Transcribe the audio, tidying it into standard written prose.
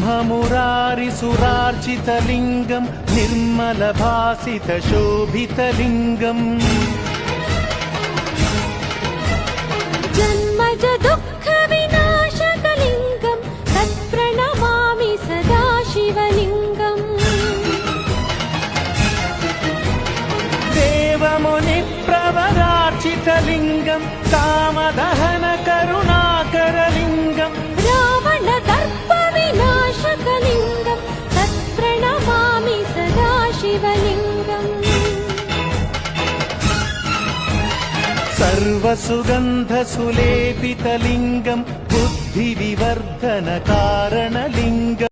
ब्रह्ममुरारिसुरार्चितलिङ्गं निर्मलभासितशोभितलिङ्गम् जन्मज दुःखविनाशकलिङ्गं तत्प्रणमामि सदा शिवलिङ्गम् देवमुनिप्रवरार्चितलिङ्गं कामदहनकरुणाकरलिङ्गम् रावणदर्पविनाशकलिङ्गं तत्प्रणमामि सदा शिवलिङ्गम् सर्वसुगन्धसुलेपितलिङ्गं बुद्धिविवर्धनकारणलिङ्गम्